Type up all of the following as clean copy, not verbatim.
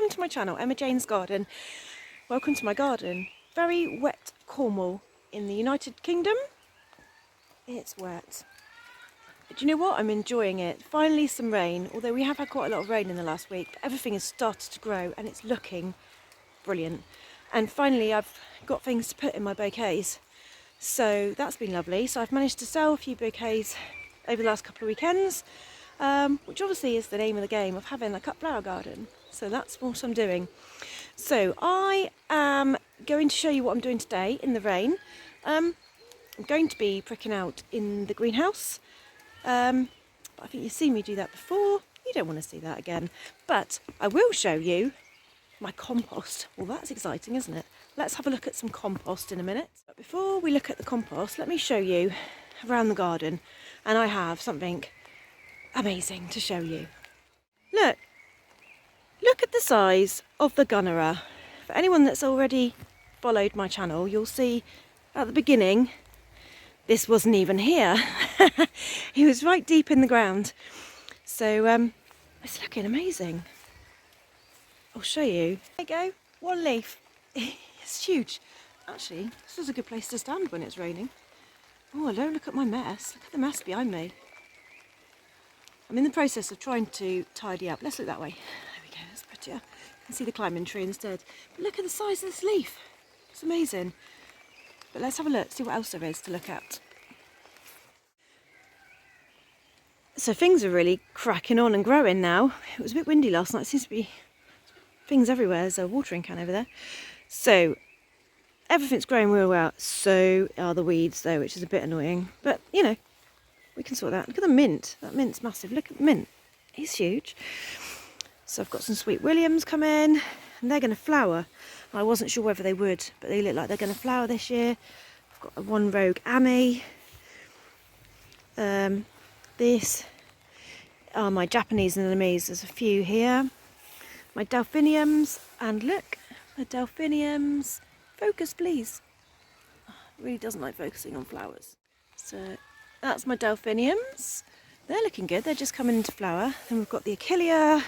welcome to my channel, Emma Jane's Garden. Welcome to my garden. Very wet Cornwall in the United Kingdom. It's wet. But you know what? I'm enjoying it. Finally some rain, although we have had quite a lot of rain in the last week. But everything has started to grow and it's looking brilliant. And finally I've got things to put in my bouquets. So that's been lovely. So I've managed to sell a few bouquets over the last couple of weekends. Which obviously is the name of the game of having a cut flower garden. So that's what I'm doing. So I am going to show you what I'm doing today in the rain. I'm going to be pricking out in the greenhouse. But I think you've seen me do that before. You don't want to see that again. But I will show you my compost. Well, that's exciting, isn't it? Let's have a look at some compost in a minute. But before we look at the compost, let me show you around the garden. And I have something amazing to show you. Look at the size of the gunnera. For anyone that's already followed my channel, you'll see at the beginning this wasn't even here. He was right deep in the ground. So it's looking amazing. I'll show you. There you go, one leaf. It's huge. Actually, this is a good place to stand when it's raining. Oh, don't look at my mess. Look at the mess behind me. I'm in the process of trying to tidy up. Let's look that way. There we go, that's prettier. You can see the climbing tree instead. But look at the size of this leaf. It's amazing. But let's have a look, see what else there is to look at. So things are really cracking on and growing now. It was a bit windy last night. It seems to be things everywhere. There's a watering can over there. So everything's growing real well. So are the weeds though, which is a bit annoying. But you know, we can sort that. Look at the mint. That mint's massive. Look at the mint. He's huge. So I've got some sweet williams come in and they're going to flower. I wasn't sure whether they would, but they look like they're going to flower this year. I've got a one rogue ammy. This are my Japanese anemones. There's a few here. My delphiniums. And look, the delphiniums. Focus, please. Oh, it really doesn't like focusing on flowers. So that's my delphiniums. They're looking good. They're just coming into flower. Then we've got the achillea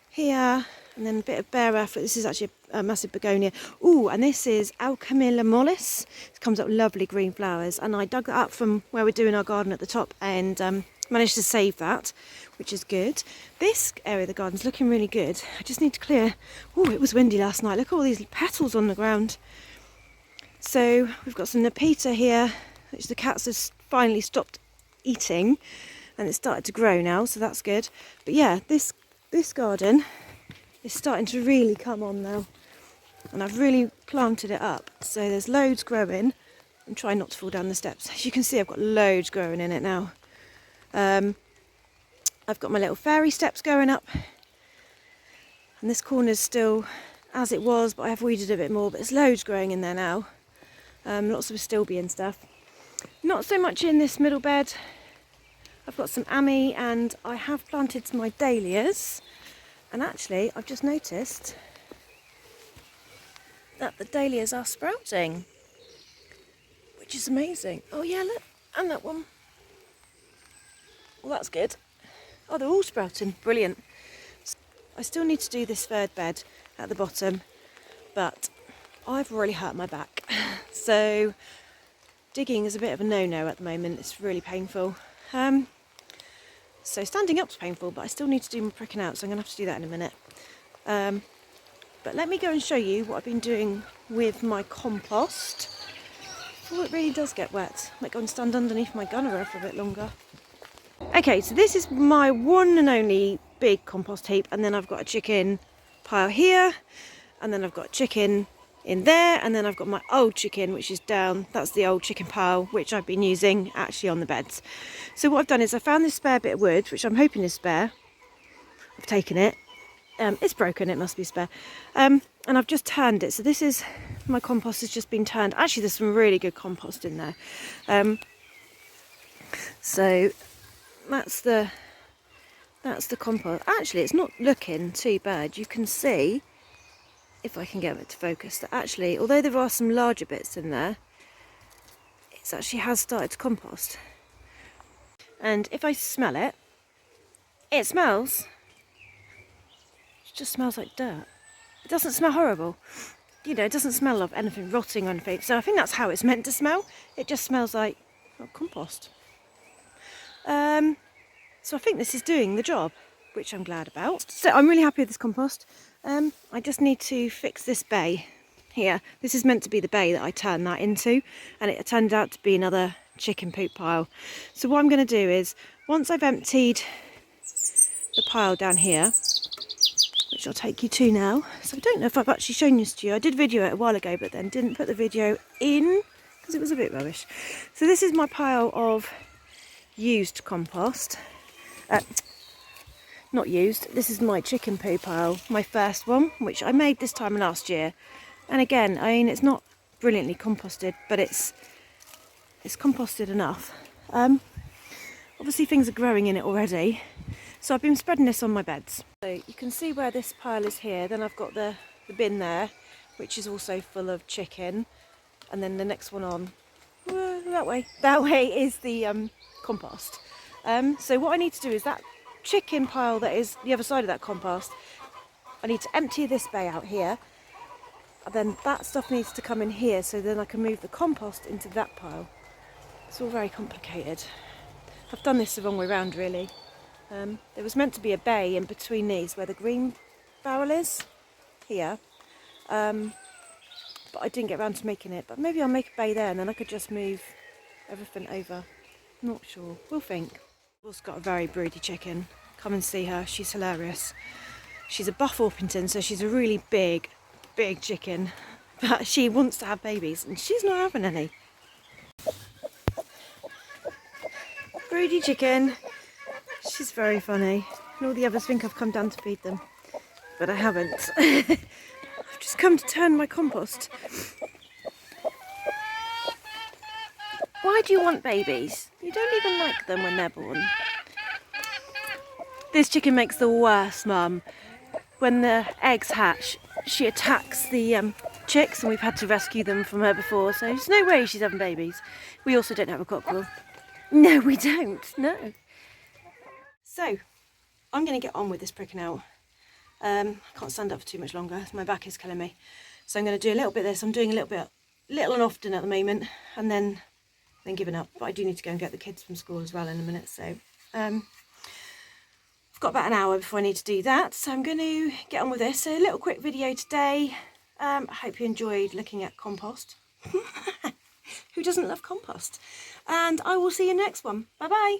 here, and then a bit of bare earth. This is actually a massive begonia. Ooh, and this is Alchemilla mollis. It comes up with lovely green flowers, and I dug that up from where we're doing our garden at the top and managed to save that, which is good. This area of the garden's looking really good. I just need to clear. Oh, it was windy last night. Look at all these petals on the ground. So we've got some Nepeta here, which the cats have finally stopped eating, and it's started to grow now, so that's good. But yeah, this garden is starting to really come on now, and I've really planted it up, so there's loads growing. I'm trying not to fall down the steps. As you can see, I've got loads growing in it now. I've got my little fairy steps going up, and this corner's still as it was, but I have weeded a bit more, but there's loads growing in there now. Lots of astilbe and stuff. Not so much in this middle bed. I've got some ammy, and I have planted some my dahlias, and actually I've just noticed that the dahlias are sprouting, which is amazing. Oh yeah, look, and that one. Well, that's good. Oh, they're all sprouting, brilliant. I still need to do this third bed at the bottom, but I've really hurt my back, so digging is a bit of a no-no at the moment. It's really painful. So standing up's painful, but I still need to do my pricking out, so I'm going to have to do that in a minute. But let me go and show you what I've been doing with my compost. Oh, it really does get wet. I might go and stand underneath my gunnera for a bit longer. Okay, so this is my one and only big compost heap, and then I've got a chicken pile here, and then I've got chicken in there, and then I've got my old chicken, which is down. That's the old chicken pile, which I've been using actually on the beds. So what I've done is I found this spare bit of wood, which I'm hoping is spare. I've taken it. It's broken, it must be spare. And I've just turned it. So this is, my compost has just been turned. Actually, there's some really good compost in there. So that's the compost. Actually, it's not looking too bad. You can see, if I can get it to focus, that actually, although there are some larger bits in there, it actually has started to compost. And if I smell it, it just smells like dirt. doesn't smell horrible. You know, it doesn't smell of anything rotting or anything. So I think that's how it's meant to smell. It just smells like compost. So I think this is doing the job, which I'm glad about. So I'm really happy with this compost. I just need to fix this bay here. This is meant to be the bay that I turned that into, and it turned out to be another chicken poop pile. So what I'm going to do is, once I've emptied the pile down here, which I'll take you to now. So I don't know if I've actually shown this to you. I did video it a while ago, but then didn't put the video in because it was a bit rubbish. So this is my pile of used compost. Not used. This is my chicken poo pile, my first one, which I made this time last year. And again, I mean, it's not brilliantly composted, but it's composted enough. Obviously things are growing in it already. So I've been spreading this on my beds. So you can see where this pile is here. Then I've got the bin there, which is also full of chicken. And then the next one on, that way is the compost. So what I need to do is that chicken pile that is the other side of that compost, I need to empty this bay out here. And then that stuff needs to come in here, so then I can move the compost into that pile. It's all very complicated. I've done this the wrong way round, really. There was meant to be a bay in between these where the green barrel is, here, but I didn't get around to making it. But maybe I'll make a bay there and then I could just move everything over. Not sure, we'll think. We've also got a very broody chicken. Come and see her, she's hilarious. She's a buff Orpington, so she's a really big chicken, but she wants to have babies and she's not having any. Broody chicken. She's very funny, and all the others think I've come down to feed them, but I haven't. I've just come to turn my compost. Why do you want babies? You don't even like them when they're born. This chicken makes the worst mum. When the eggs hatch, she attacks the chicks, and we've had to rescue them from her before, so there's no way she's having babies. We also don't have a cockerel. No, we don't, no. So, I'm going to get on with this pricking out. I can't stand up for too much longer. My back is killing me. So I'm going to do a little bit of this. I'm doing little and often at the moment, and then giving up. But I do need to go and get the kids from school as well in a minute. So I've got about an hour before I need to do that. So I'm going to get on with this. So a little quick video today. I hope you enjoyed looking at compost. Who doesn't love compost? And I will see you next one. Bye bye.